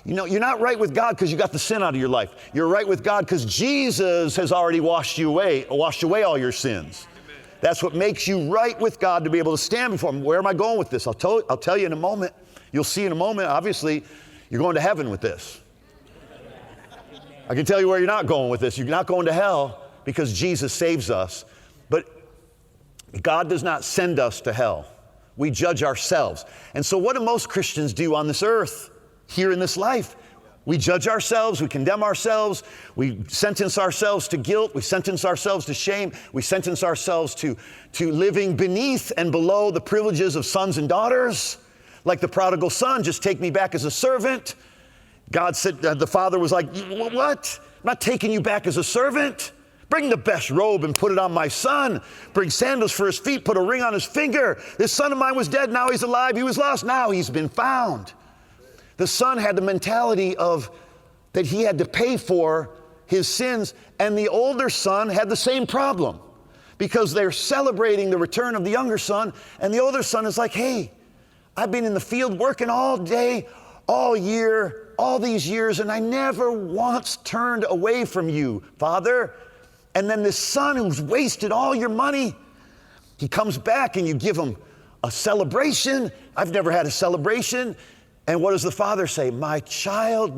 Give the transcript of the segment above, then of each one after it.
You know, you're not right with God because you got the sin out of your life. You're right with God because Jesus has already washed away all your sins. That's what makes you right with God, to be able to stand before Him. Where am I going with this? I'll tell you in a moment. You'll see in a moment. Obviously, you're going to heaven with this. I can tell you where you're not going with this. You're not going to hell because Jesus saves us. But God does not send us to hell. We judge ourselves. And so what do most Christians do on this earth, here in this life? We judge ourselves, we condemn ourselves, we sentence ourselves to guilt, we sentence ourselves to shame, we sentence ourselves to living beneath and below the privileges of sons and daughters. Like the prodigal son, just take me back as a servant. God said, the father was like, what? I'm not taking you back as a servant. Bring the best robe and put it on my son. Bring sandals for his feet, put a ring on his finger. This son of mine was dead, now he's alive. He was lost, now he's been found. The son had the mentality of that he had to pay for his sins, and the older son had the same problem because they're celebrating the return of the younger son, and the older son is like, hey, I've been in the field working all day, all year, all these years, and I never once turned away from you, Father. And then this son who's wasted all your money, he comes back and you give him a celebration. I've never had a celebration. And what does the father say? My child,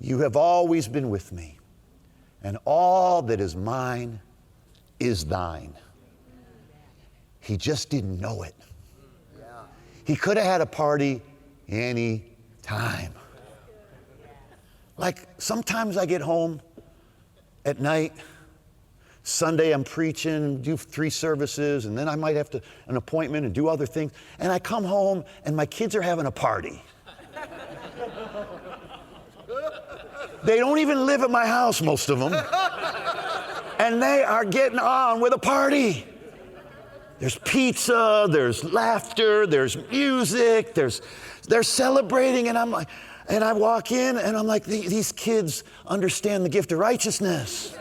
you have always been with me, and all that is mine is thine. He just didn't know it. He could have had a party any time. Like sometimes I get home at night, Sunday I'm preaching, do 3 services, and then I might have an appointment and do other things. And I come home and my kids are having a party. They don't even live at my house, most of them. And they are getting on with a party. There's pizza, there's laughter, there's music, they're celebrating, and I'm like, and I walk in and I'm like, these kids understand the gift of righteousness.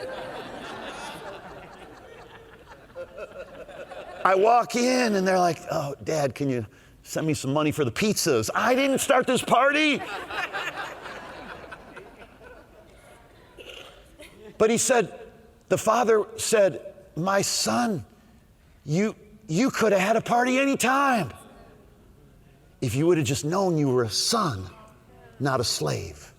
I walk in and they're like, oh, Dad, can you send me some money for the pizzas? I didn't start this party. But the father said, my son, you could have had a party anytime if you would have just known you were a son, not a slave.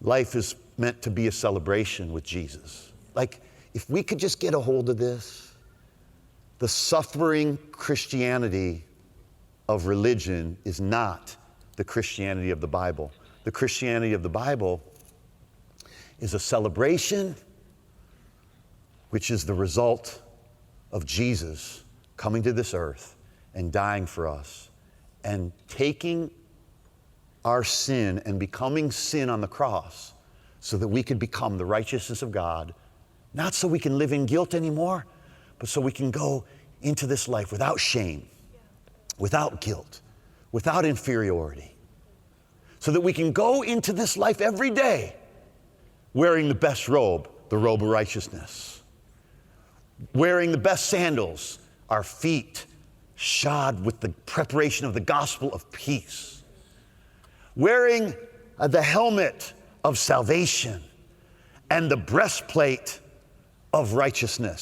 Life is meant to be a celebration with Jesus. Like, if we could just get a hold of this, the suffering Christianity of religion is not the Christianity of the Bible. The Christianity of the Bible is a celebration which is the result of Jesus coming to this earth and dying for us and taking our sin and becoming sin on the cross so that we could become the righteousness of God, not so we can live in guilt anymore, but so we can go into this life without shame, without guilt, without inferiority, so that we can go into this life every day wearing the best robe, the robe of righteousness, wearing the best sandals, our feet shod with the preparation of the gospel of peace, wearing the helmet of salvation and the breastplate of righteousness.